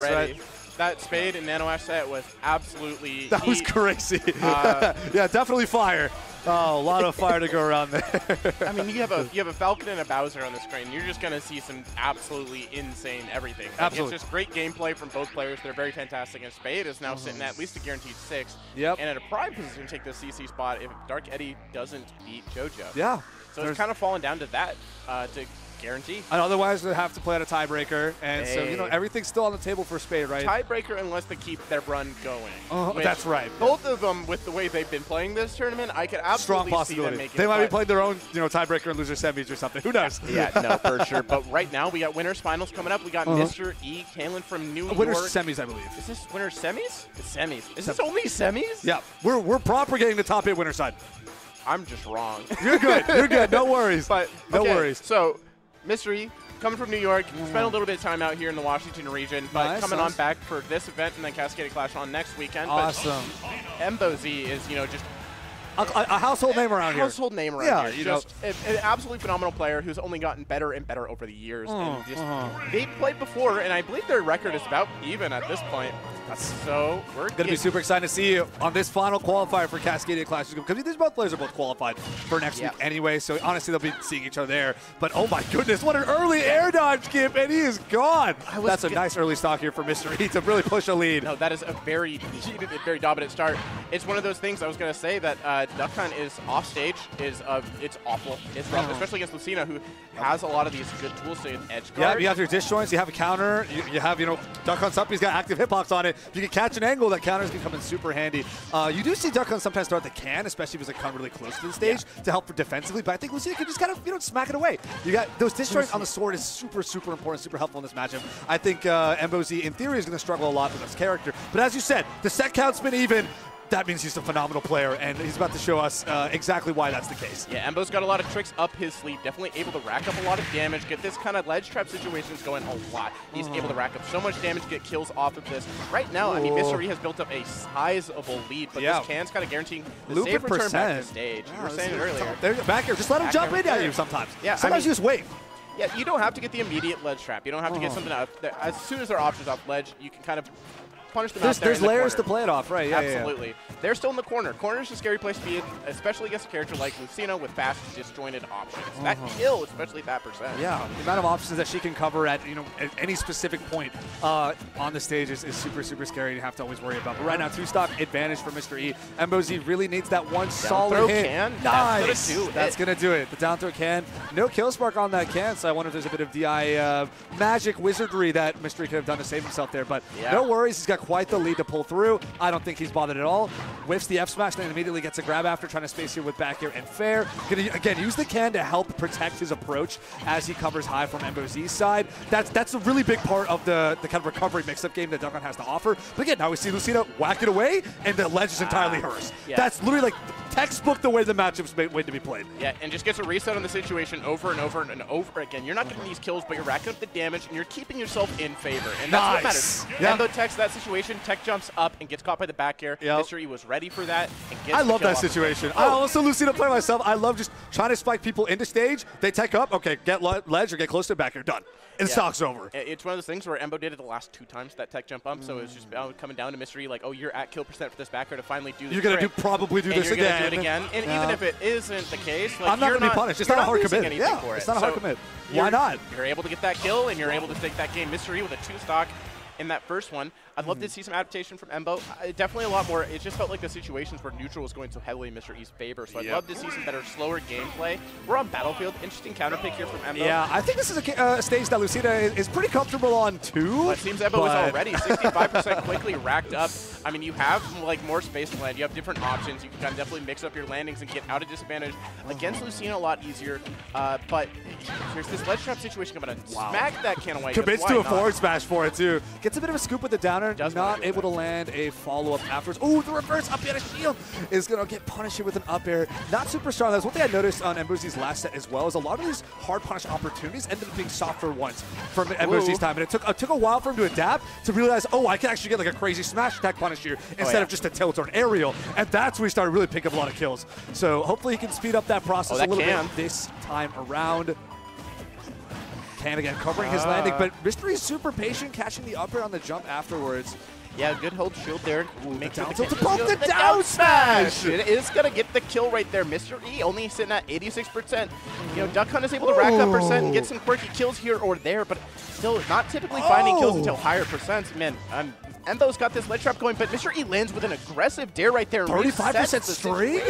Ready. That Spade and Nano Ash set was absolutely That was crazy. Yeah, definitely fire. Oh, a lot of fire to go around there. I mean, you have a Falcon and a Bowser on the screen. You're just gonna see some absolutely insane everything. Like, absolutely. It's just great gameplay from both players. They're very fantastic. And Spade is now sitting at least a guaranteed 6. Yep. And at a prime position to take the CC spot if Dark Eddie doesn't beat JoJo. Yeah. So it's kind of fallen down to that to guarantee. And otherwise, they have to play at a tiebreaker. And so, you know, everything's still on the table for Spade, right? Tiebreaker unless they keep their run going. That's right. Both of them, with the way they've been playing this tournament, I could absolutely strong see possibility. them making They it. might be playing their own, you know, tiebreaker and loser semis or something. Who knows? Yeah, no, for sure. But right now, we got winners finals coming up. We got Mr. E. Kalen from New York. Winners semis, I believe. Is this winners semis? It's semis. Is this only semis? Yeah, we're propagating the top 8 winner side. I'm just wrong. You're good. You're good. No worries. But no worries. So, Mr. E, coming from New York, spent a little bit of time out here in the Washington region, but coming on back for this event and then Cascade Clash on next weekend. Awesome. But Embo Z is, you know, just a household name around here. Household name around here. Just an absolutely phenomenal player who's only gotten better and better over the years. And just, they've played before, and I believe their record is about even at this point. So we're going to be super excited to see you on this final qualifier for Cascadia Clash. Because these both players are both qualified for next week anyway, so honestly they'll be seeing each other there. But oh my goodness, what an early air dodge, Skip, and he is gone. That's a nice early stock here for Mr. E to really push a lead. No, that is a very dominant start. It's one of those things I was going to say that Duck Hunt is off stage, it's awful. It's rough, especially against Lucina, who has a lot of these good tools to edge guard. Yeah, you have your disjoints, you have a counter, you have, you know, Duck Hunt's up, he's got active hitbox on it. If you can catch an angle, that counter is becoming super handy. You do see Duck Hunt sometimes throw out the can, especially if it's like come really close to the stage to help for defensively, but I think Lucina can just kind of, you know, smack it away. You got those disjoints on the sword is super, super important, super helpful in this matchup. I think Embo Z, in theory, is going to struggle a lot with his character, but as you said, the set count's been even. That means he's a phenomenal player, and he's about to show us exactly why that's the case. Yeah, Embo's got a lot of tricks up his sleeve, definitely able to rack up a lot of damage, get this kind of ledge trap situations going a lot. He's able to rack up so much damage, get kills off of this. Right now, I mean, Mr. E has built up a sizable lead, but this can's kind of guaranteeing the safe return back to stage. You were saying it earlier. Back here, just let him jump in at you sometimes. Yeah, sometimes you just wait. Yeah, you don't have to get the immediate ledge trap. You don't have to get something out. As soon as there are options off ledge, you can kind of punish them out there. There's layers to play it off, right? Yeah, absolutely. They're still in the corner. Corner is a scary place to be in, especially against a character like Lucina with fast, disjointed options. That kill, especially that percent. Yeah, the amount of options that she can cover at at any specific point on the stage is super, super scary to have to always worry about. But right now, 2-stock advantage for Mr. E. Embo Z really needs that one solid hit. Can. Nice. That's gonna do it. The down throw can. No kill spark on that can, so I wonder if there's a bit of DI magic wizardry that Mr. E could have done to save himself there. But no worries, he's got quite the lead to pull through. I don't think he's bothered at all. Whiffs the F smash, then immediately gets a grab after, trying to space here with back air and fair. Gonna again use the can to help protect his approach as he covers high from Embo Z's side. That's a really big part of the kind of recovery mix-up game that Duck Hunt has to offer. But again, now we see Lucina whack it away, and the ledge is entirely hers. That's literally like textbook the way the matchup's made to be played. Yeah, and just gets a reset on the situation over and over and over again. You're not getting these kills, but you're racking up the damage, and you're keeping yourself in favor. And that's what matters. Embo techs that situation, tech jumps up and gets caught by the back air. Mr. E was ready for that. And gets I love that situation. I also Lucina play myself. I love just trying to spike people into stage. They tech up, okay, get ledge or get close to the back air, done. And stock's over. It's one of those things where Embo did it the last 2 times, that tech jump up, so it was just coming down to Mr. E, like, oh, you're at kill percent for this back air to finally do this. You're going to probably do this again. You're going to do it again. And even if it isn't the case, like, I'm not going to be punished. It's not a hard commit. Yeah, it's not a hard commit. Why not? You're able to get that kill, and you're able to take that game. Mr. E with a 2-stock in that first one. I'd love to see some adaptation from Embo. Definitely a lot more. It just felt like the situations where neutral was going so heavily in Mr. E's favor. So I'd love to see some better, slower gameplay. We're on Battlefield. Interesting counter pick here from Embo. Yeah, I think this is a stage that Lucina is pretty comfortable on too. Well, it seems Embo is already 65% quickly racked up. I mean, you have like more space to land. You have different options. You can kind of definitely mix up your landings and get out of disadvantage. Against Lucina, a lot easier. But there's this ledge trap situation coming to smack that can away. Commits to a forward smash for it too. Gets a bit of a scoop with the downer. Not able to land a follow-up afterwards. Oh, the reverse up air to shield is going to get punished here with an up air. Not super strong. That's one thing I noticed on Embo Z's last set as well, is a lot of these hard punish opportunities ended up being softer ones from Embo Z's time. And it took a while for him to adapt to realize, oh, I can actually get like a crazy smash attack punish here instead of just a tilt or an aerial. And that's where he started really picking up a lot of kills. So hopefully he can speed up that process a little bit this time around. can again, covering his landing, but Mystery's super patient, catching the up air on the jump afterwards. Yeah, good hold shield there. Make sure to poke the down smash! It is going to get the kill right there. Mr. E only sitting at 86%. You know, Duck Hunt is able to rack up percent and get some quirky kills here or there, but still not typically finding kills until higher percents. Man, Embo's got this ledge trap going, but Mr. E lands with an aggressive dare right there. 35% string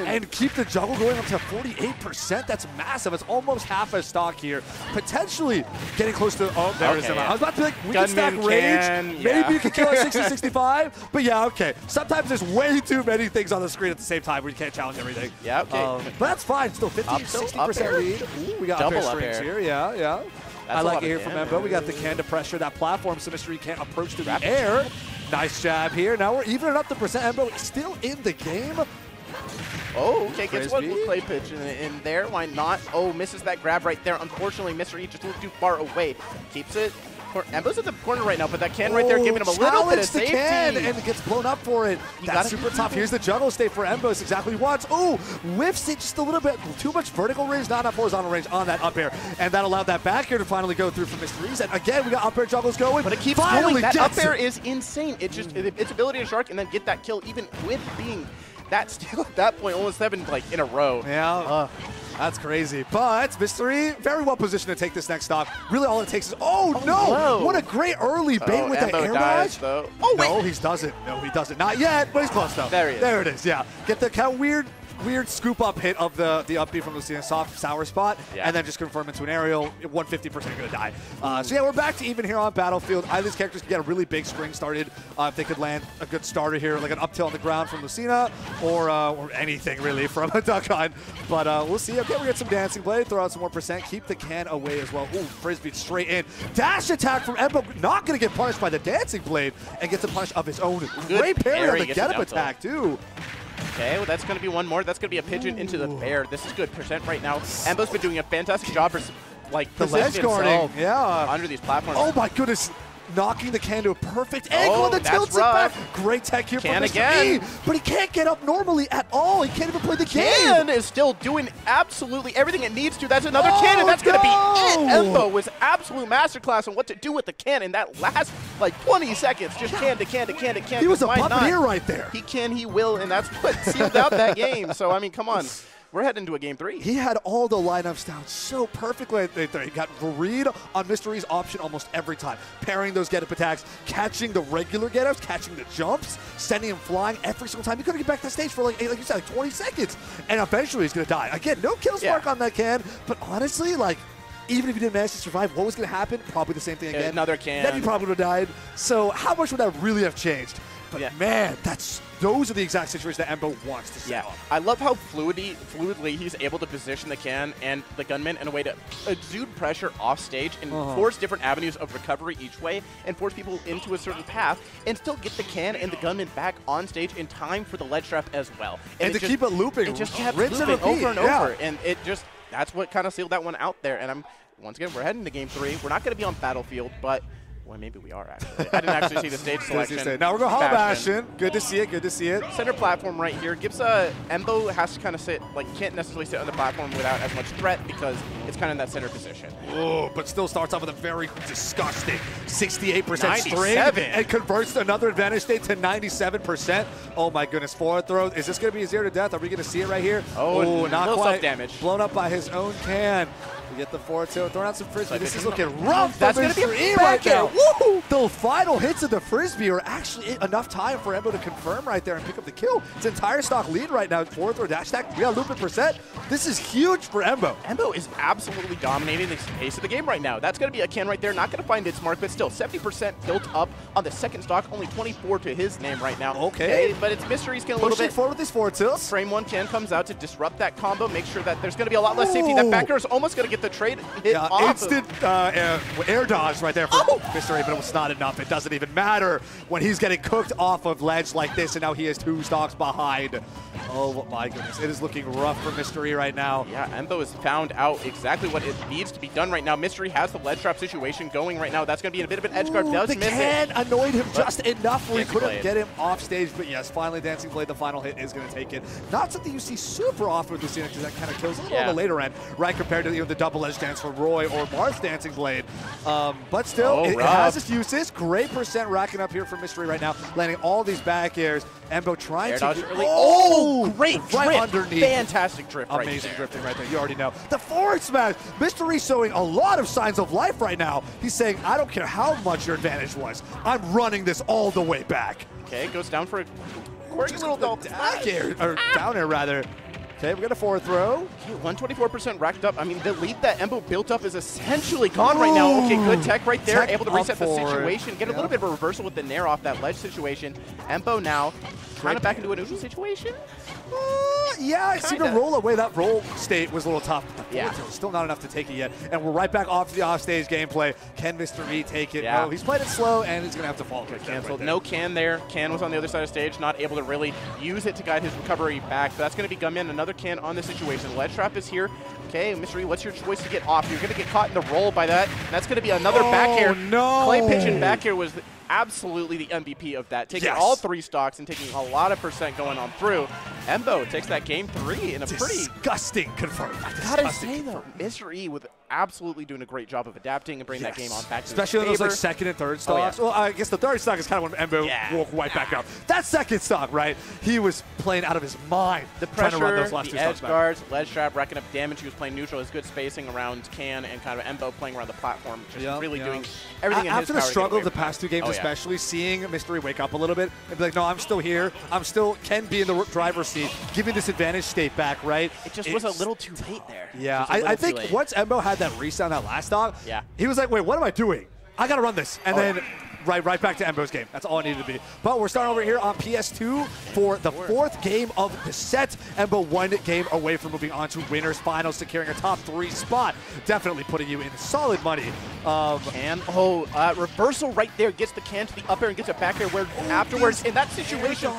and keep the juggle going up to 48%. That's massive. It's almost half a stock here. Potentially getting close to, oh, there it is. I was about to be like, we can stack rage. Maybe you can kill at 60-65. But yeah, okay. Sometimes there's way too many things on the screen at the same time where you can't challenge everything. Yeah, okay. But that's fine. Still 50-60% lead. Ooh, we got double up air strings here. Yeah, yeah. I like it here from Embo. We got the can to pressure that platform so Mystery can't approach through the air. Nice jab here. Now we're evening up the percent. Embo still in the game. Oh, okay, gets one play pitch in there. Why not? Oh, misses that grab right there. Unfortunately, Mystery just a little too far away. Keeps it. Embo's at the corner right now, but that can right there giving him a little bit of safety. Can, and it gets blown up for it. That's super tough. Here's the juggle state for Embo. It's exactly what he wants. Oh, whiffs it just a little bit. Too much vertical range, not enough horizontal range on that up air. And that allowed that back air to finally go through for Mr. Reese. And again, we got up air juggles going. But it keeps going. That up air is insane. It just, its ability to shark and then get that kill, even with being that still at that point, almost 7 like in a row. Yeah. That's crazy. But Mystery, very well positioned to take this next stock. Really all it takes is, oh no! Whoa. What a great early bait with that air dodge. Oh, no, he doesn't. No, he doesn't. Not yet, but he's close though. There he is. There it is, yeah. Get the kind of weird scoop up hit of the up B from Lucina, soft sour spot, and then just confirm into an aerial. 150% gonna die. So yeah, we're back to even here on Battlefield. Either these characters can get a really big string started if they could land a good starter here, like an up tilt on the ground from Lucina, or anything really from a Duck Hunt. But we'll see. Okay, we get some dancing play, throw out some more percent, keep the can away as well. Ooh, frisbee straight in. Dash attack from Embo, not gonna get punished by the dancing blade, and gets a punish of his own. Great parry on the get up attack too. Okay, well that's going to be one more. That's going to be a pigeon into the bear. This is good percent right now. Embo's been doing a fantastic job for like the ledge guarding, under these platforms. Oh my goodness. Knocking the can to a perfect angle and the tilts it back. Great tech here from Mr. E, but he can't get up normally at all. He can't even play the game. Can is still doing absolutely everything it needs to. That's another can, and that's going to be it. Embo was absolute masterclass on what to do with the can in that last like 20 seconds. Just can to can to can to can. He was a puppeteer right there. He can, he will, and that's what sealed out that game. So, I mean, come on. We're heading to a game 3. He had all the lineups down so perfectly. He got read on Mystery's option almost every time. Pairing those get-up attacks, catching the regular get-ups, catching the jumps, sending him flying every single time. He couldn't get back to the stage for like you said, like 20 seconds. And eventually he's going to die. Again, no kill spark on that can, but honestly, like, even if he didn't manage to survive, what was going to happen? Probably the same thing again. Another can. Then he probably would have died. So how much would that really have changed? But man, those are the exact situations that Embo wants to set up. I love how fluidly he's able to position the can and the gunman in a way to exude pressure off stage and force different avenues of recovery each way and force people into a certain path and still get the can and the gunman back on stage in time for the ledge trap as well. And to keep it looping. It just kept looping over and over. And it just, that's what kind of sealed that one out there. And once again, we're heading to game 3. We're not going to be on Battlefield, but well, maybe we are, actually. I didn't actually see the stage selection. Now we're going to Bastion. Good to see it. Good to see it. Center platform right here. Gives Embo has to kind of sit, like, can't necessarily sit on the platform without as much threat because it's kind of in that center position. Oh, but still starts off with a very disgusting 68% string and converts another advantage state to 97%. Oh, my goodness. Forward throw. Is this going to be a 0 to death? Are we going to see it right here? Oh, not quite. Damage. Blown up by his own can. We get the forward tilt, throwing out some frisbee. This is looking rough. That's going to be a right now. Woo! The final hits of the frisbee are actually enough time for Embo to confirm right there and pick up the kill. It's entire stock lead right now. Forward throw, dash attack. We got looping percent. This is huge for Embo. Embo is absolutely dominating the pace of the game right now. That's going to be a can right there. Not going to find its mark, but still 70% built up on the second stock. Only 24 to his name right now. Okay. But it's Mystery's getting a little bit forward with these forward tilts. Frame 1 can comes out to disrupt that combo. Make sure that there's going to be a lot less safety. That backer is almost going to get the trade hit off. Instant air dodge right there for Mystery, but it was not enough. It doesn't even matter when he's getting cooked off of ledge like this, and now he is 2 stocks behind. Oh my goodness, it is looking rough for Mystery right now. Yeah, Embo has found out exactly what it needs to be done right now. Mystery has the ledge trap situation going right now. That's going to be a bit of an edge guard. The can annoyed him just enough where he couldn't get him off stage, but yes, finally Dancing Blade, the final hit is going to take it. Not something you see super often with Lucina because that kind of kills a little on the later end, right, compared to the double double edge dance for Roy or Marth's dancing blade. But still, it has its uses. Great percent racking up here for Mystery right now, landing all these back airs. Embo trying to early. Oh, great right drift. Underneath. Fantastic drift. Amazing drifting right there. You already know. The forward smash. Mystery showing a lot of signs of life right now. He's saying, I don't care how much your advantage was. I'm running this all the way back. Okay, goes down for a quirky little back air, or down air rather. Okay, we got a forward throw. Okay, 124% racked up. I mean, the lead that Embo built up is essentially gone right now. Okay, good tech right there. Able to reset the situation. Get a little bit of a reversal with the nair off that ledge situation. Embo now kind of back into a neutral situation. Yeah, I see the roll away. That roll state was a little tough. Yeah. Still not enough to take it yet. And we're right back off to the offstage gameplay. Can Mr. E take it? Yeah. No, he's played it slow, and he's going to have to fall. Canceled. No Can there. Can was on the other side of stage, not able to really use it to guide his recovery back. So that's going to be Gunman. Another Can on the situation. Ledge trap is here. Okay, Mystery, what's your choice to get off? You're going to get caught in the roll by that. And that's going to be another back air. No. Clay Pigeon back air was absolutely the MVP of that, taking all 3 stocks and taking a lot of percent going on through. Embo takes that game 3 in a pretty disgusting confirmed. Gotta say though, Mr. E with absolutely doing a great job of adapting and bringing that game on back to especially his on those favor. like second and third stocks. Well, I guess the third stock is kind of when Embo woke right back up. That second stock, right? He was playing out of his mind. The pressure, trying to run those last the 2 edge stocks guards, ledge trap, racking up damage. He was playing neutral. His good spacing around Can and kind of Embo playing around the platform, just really doing everything in his after power. The struggle of the past 2 games, especially seeing Mystery wake up a little bit and be like, no, I'm still here. I'm still can be in the driver's seat, giving this advantage state back, right? It just was a little too late there. Yeah, I think once Embo had that reset on that last stock, he was like, wait, what am I doing? I got to run this. And then right back to Embo's game. That's all it needed to be. But we're starting over here on PS2 for the 4th game of the set. Embo 1 game away from moving on to winners finals, securing a top 3 spot. Definitely putting you in solid money. Reversal right there gets the Can to the up air and gets it back air where afterwards in that situation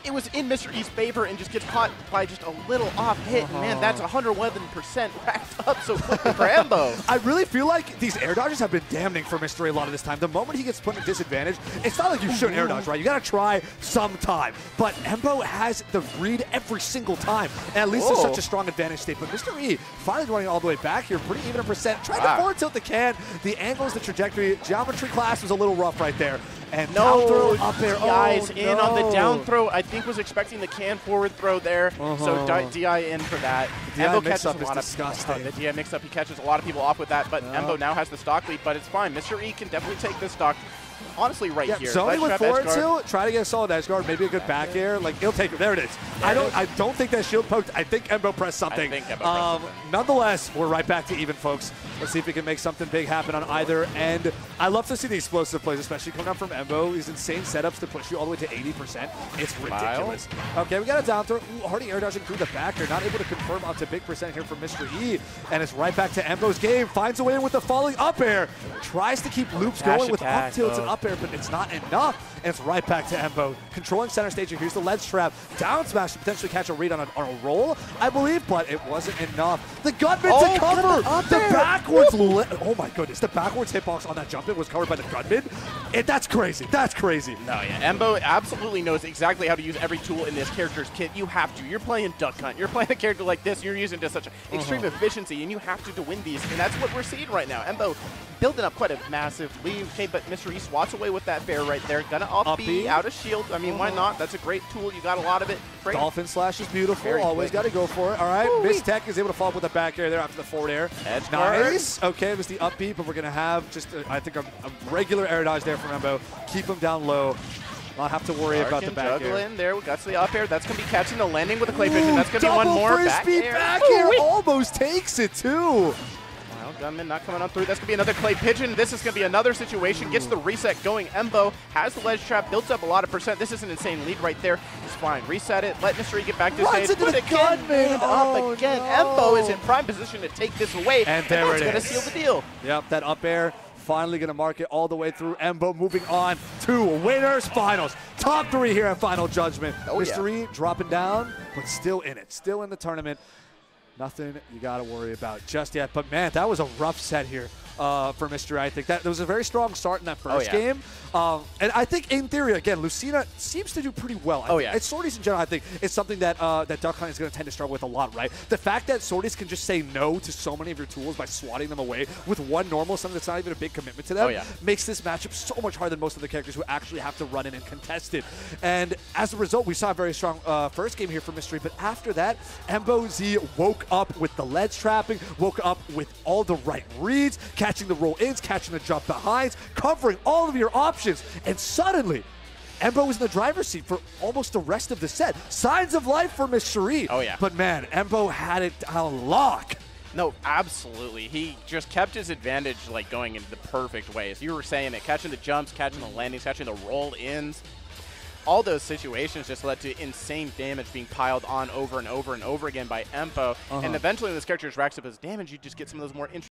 it was in Mr. E's favor and just gets caught by just a little off hit. Man, that's 111% racked up so quickly for Embo. I really feel like these air dodges have been damning for Mystery a lot of this time. The moment he gets put in a disadvantage, it's not like you shouldn't air dodge, right? You got to try sometime. But Embo has the read every single time. And at least there's such a strong advantage state. But Mr. E finally running all the way back here, pretty even a percent. Trying to forward tilt the Can. The angles, the trajectory, geometry class was a little rough right there. And down throw up there. DI's in on the down throw. I think was expecting the Can forward throw there. So DI in for that. Embo catches a lot of the DI mix up. He catches a lot of people off with that. But Embo now has the stock lead, but it's fine. Mr. E can definitely take this stock. Honestly, here. Zoning with forward tilt, try to get a solid edge guard, maybe a good back air. Like he'll take it. There it is. I don't think that shield poked. I think Embo pressed something. Nonetheless, we're right back to even, folks. Let's see if we can make something big happen on either end. I love to see the explosive plays, especially coming up from Embo. These insane setups to push you all the way to 80%. It's ridiculous. Okay, we got a down throw. Ooh, Hardy air dodging through the back air. Not able to confirm up to big percent here from Mr. E. And it's right back to Embo's game. Finds a way in with the falling up air. Tries to keep loops going with up tilts and up air, but it's not enough. And it's right back to Embo. Controlling center stage. Here's the ledge trap. Down smash to potentially catch a read on a roll, I believe, but it wasn't enough. The gunman to cover. The backwards. Oh my goodness. The backwards hitbox on that jump in was covered by the gunman. That's crazy. That's crazy. No, yeah. Embo absolutely knows exactly how to use every tool in this character's kit. You have to. You're playing Duck Hunt. You're playing a character like this. You're using to such extreme efficiency, and you have to win these. And that's what we're seeing right now. Embo building up quite a massive lead. Okay, but Mr. E swats away with that bear right there. Gonna up B out of shield. I mean, why not? That's a great tool. You got a lot of it. Great. Dolphin slash is beautiful. Always got to go for it. All right, Miss Tech is able to follow up with the back air there after the forward air. Edge nice. Okay, it was the up B, but we're gonna have just I think a regular air dodge there from Embo. Keep him down low. Not have to worry about the back air. In there. We got to the up air. That's going to be catching the landing with a clay vision. That's going to be one more back air. Back air almost takes it too. Gunman not coming on through. That's going to be another clay pigeon. This is going to be another situation. Gets the reset going. Embo has the ledge trap. Builds up a lot of percent. This is an insane lead right there. It's fine. Reset it. Let Mystery get back to stage. Put a gunman up again. Embo is in prime position to take this away. And there it is. That's going to seal the deal. Yep, that up air. Finally going to mark it all the way through. Embo moving on to winners finals. Top 3 here at Final Judgment. Mystery dropping down, but still in it. Still in the tournament. Nothing you got to worry about just yet. But, man, that was a rough set here. for Mystery. I think that there was a very strong start in that first game. And I think, in theory, again, Lucina seems to do pretty well. And Sorties in general, I think, is something that that Duck Hunt is going to tend to struggle with a lot, right? The fact that Sorties can just say no to so many of your tools by swatting them away with one normal, something that's not even a big commitment to them, makes this matchup so much harder than most of the characters who actually have to run in and contest it. And as a result, we saw a very strong first game here for Mystery, but after that, Embo Z woke up with the ledge trapping, woke up with all the right reads, catching the roll-ins, catching the jump behinds, covering all of your options, and suddenly, Embo was in the driver's seat for almost the rest of the set. Signs of life for Miss Cherie. But man, Embo had it on lock. No, absolutely. He just kept his advantage like going in the perfect way. As you were saying it, catching the jumps, catching the landings, catching the roll-ins. All those situations just led to insane damage being piled on over and over and over again by Embo. And eventually when this character just racks up his damage, you just get some of those more interesting